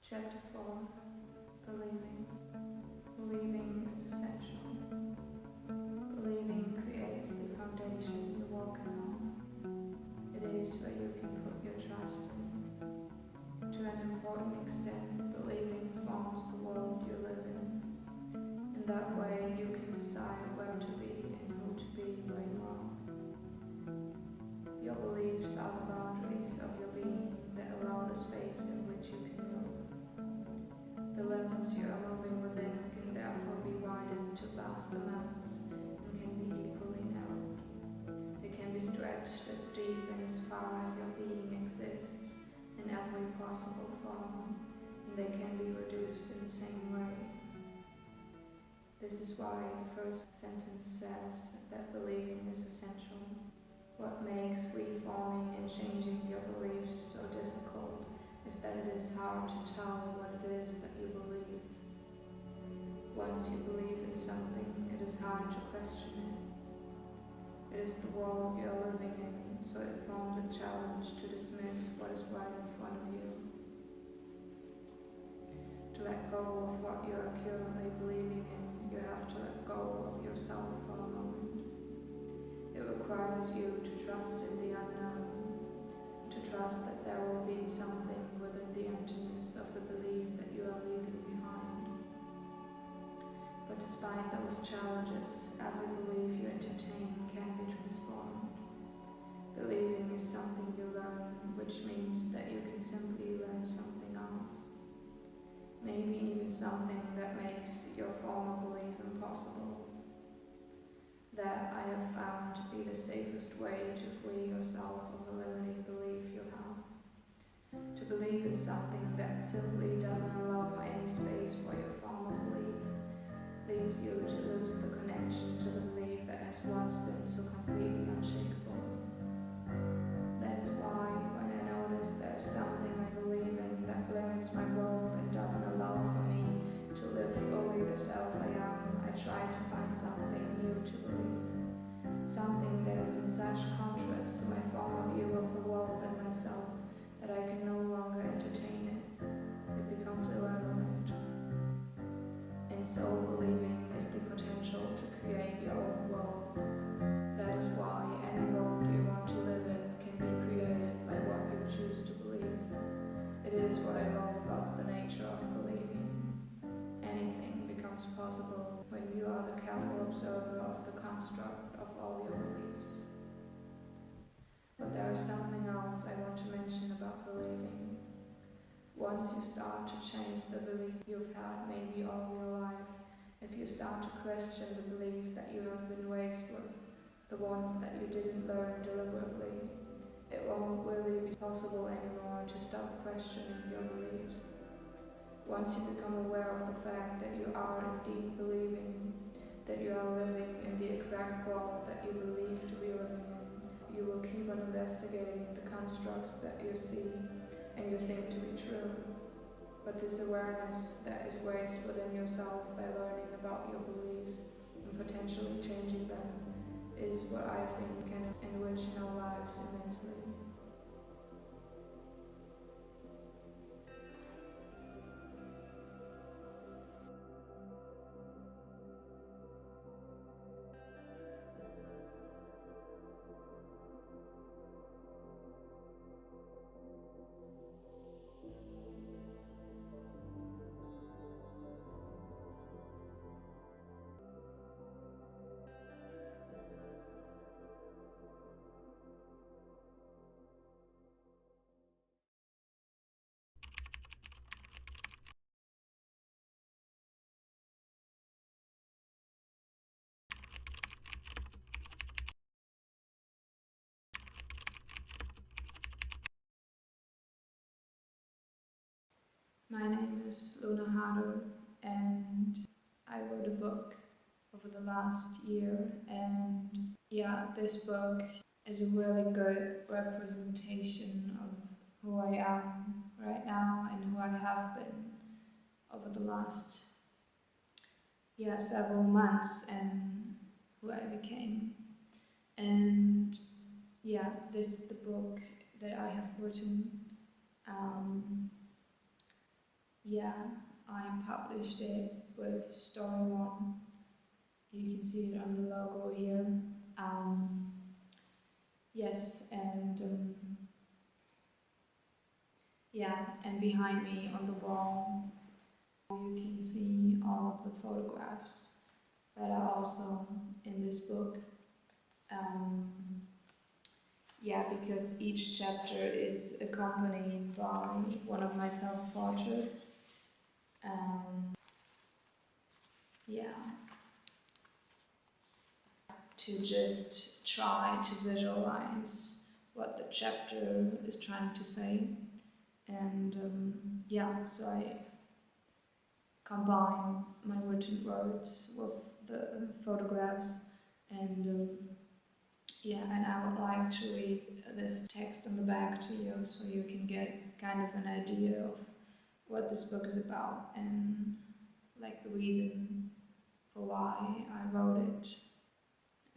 Chapter 4. Believing. Believing is essential. Believing creates the foundation you're walking on. It is where you can put your trust in. To an important extent, believing forms the world you live in. In that way, you can decide where to be and who to be where you are. Your beliefs are the boundaries of your being that allow the space in which you can move. The limits you are moving within can therefore be widened to vast amounts and can be equally narrowed. They can be stretched as deep and as far as your being exists in every possible form, and they can be reduced in the same way. This is why the first sentence says that believing is essential. What makes reforming and changing your beliefs so difficult is that it is hard to tell what it is that you believe. Once you believe in something, it is hard to question it. It is the world you are living in, so it forms a challenge to dismiss what is right in front of you. To let go of what you are currently believing in, you have to let go of yourself for a moment. It requires you to trust in the unknown, to trust that there will be something within the emptiness of the belief that you are leaving behind. But despite those challenges, every belief you entertain can be transformed. Believing is something you learn, which means that you can simply learn something else. Maybe even something that makes your former belief impossible. That I have found to be the safest way to free yourself of a limiting belief you have. To believe in something that simply doesn't allow any space for your former belief leads you to lose the connection to the belief that has once been so completely unshakable. That is why when I notice there's something I believe in that limits my world and doesn't allow for me to live fully the self I am, I try to find something new to believe. Something that is in such contrast to my former view of the world and myself that I can no longer entertain it. It becomes irrelevant. And so believing is the potential to create your own world. That is why any world you want to live in can be created by what you choose to believe. It is what I love about the nature of believing. Anything becomes possible when you are the careful observer of the construct of all your beliefs. But there is something else I want to mention about believing. Once you start to change the belief you've had maybe all your life, if you start to question the belief that you have been raised with, the ones that you didn't learn deliberately, it won't really be possible anymore to stop questioning your beliefs. Once you become aware of the fact that you are indeed believing, that you are living in the exact world that you believe to be living in, you will keep on investigating the constructs that you see and you think to be true. But this awareness that is raised within yourself by learning about your beliefs and potentially changing them is what I think can enrich our lives immensely. My name is Luna Harder, and I wrote a book over the last year, and this book is a really good representation of who I am right now and who I have been over the last several months and who I became. And this is the book that I have written. yeah, I published it with Story One. You can see it on the logo here. Yes, and yeah, and behind me on the wall, you can see all of the photographs that are also in this book. Yeah, because each chapter is accompanied by one of my self-portraits. Yeah, to just try to visualize what the chapter is trying to say. And yeah, so I combine my written words with the photographs, and yeah, and I would like to read this text on the back to you so you can get kind of an idea of what this book is about and like the reason for why I wrote it.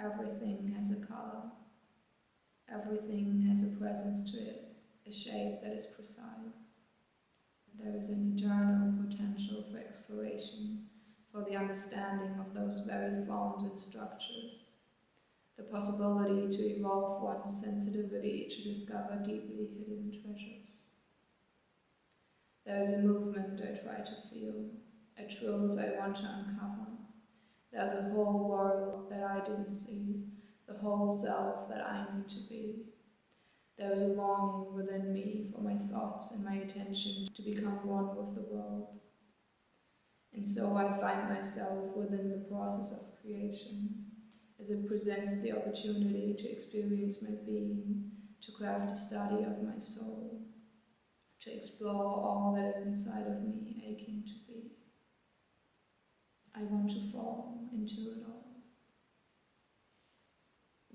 Everything has a color. Everything has a presence to it, a shape that is precise. There is an eternal potential for exploration, for the understanding of those very forms and structures, the possibility to evolve one's sensitivity to discover deeply hidden treasures. There is a movement I try to feel, a truth I want to uncover. There's a whole world that I didn't see, the whole self that I need to be. There is a longing within me for my thoughts and my attention to become one with the world. And so I find myself within the process of creation, as it presents the opportunity to experience my being, to craft a study of my soul, to explore all that is inside of me aching to be. I want to fall into it all.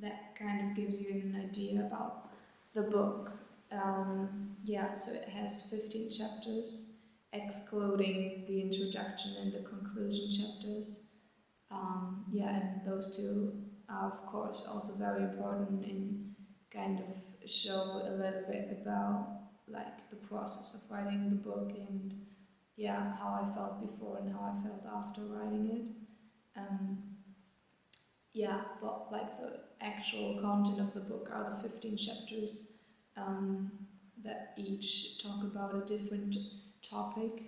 That kind of gives you an idea about the book. Yeah, so it has 15 chapters, excluding the introduction and the conclusion chapters. Yeah, and those two are of course also very important in kind of show a little bit about like the process of writing the book and yeah, how I felt before and how I felt after writing it. Yeah, but like the actual content of the book are the 15 chapters that each talk about a different topic.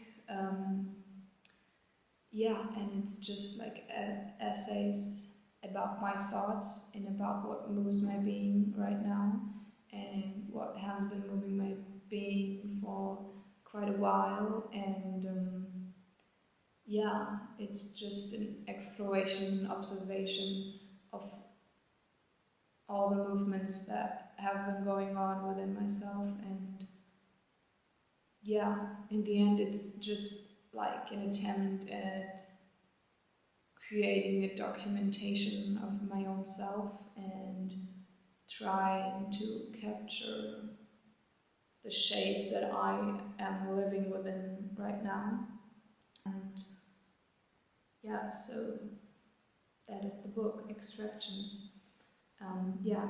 Yeah, and it's just like essays about my thoughts and about what moves my being right now and what has been moving my being for quite a while. And yeah, it's just an exploration and observation of all the movements that have been going on within myself. And yeah, in the end, it's just like an attempt at creating a documentation of my own self and trying to capture the shape that I am living within right now. And yeah, so that is the book, Extractions. Yeah,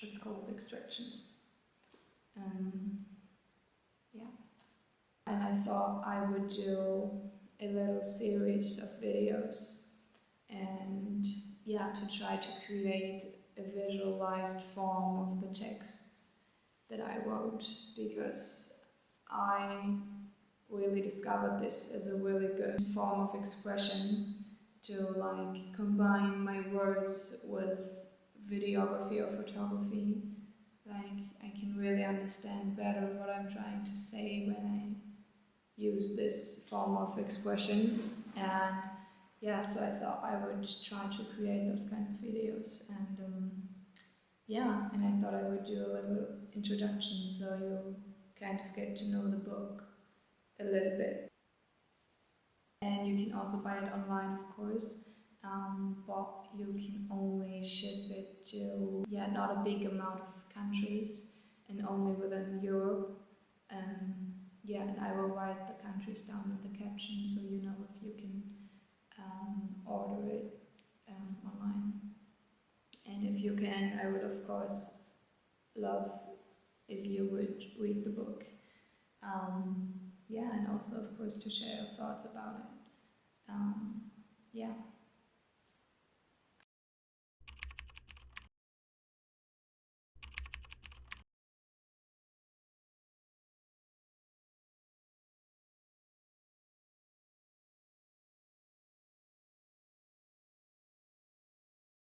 it's called Extractions. Yeah. And I thought I would do a little series of videos and yeah, to try to create a visualized form of the texts that I wrote, because I really discovered this as a really good form of expression to like combine my words with videography or photography. Like I can really understand better what I'm trying to say when I use this form of expression. And yeah, so I thought I would try to create those kinds of videos. And yeah, and I thought I would do a little introduction so you kind of get to know the book a little bit. And you can also buy it online, of course, but you can only ship it to, yeah, not a big amount of countries and only within Europe. Yeah, and I will write the countries down in the caption so you know if you can order it online. And if you can, I would of course love if you would read the book. yeah, and also of course to share your thoughts about it. Yeah.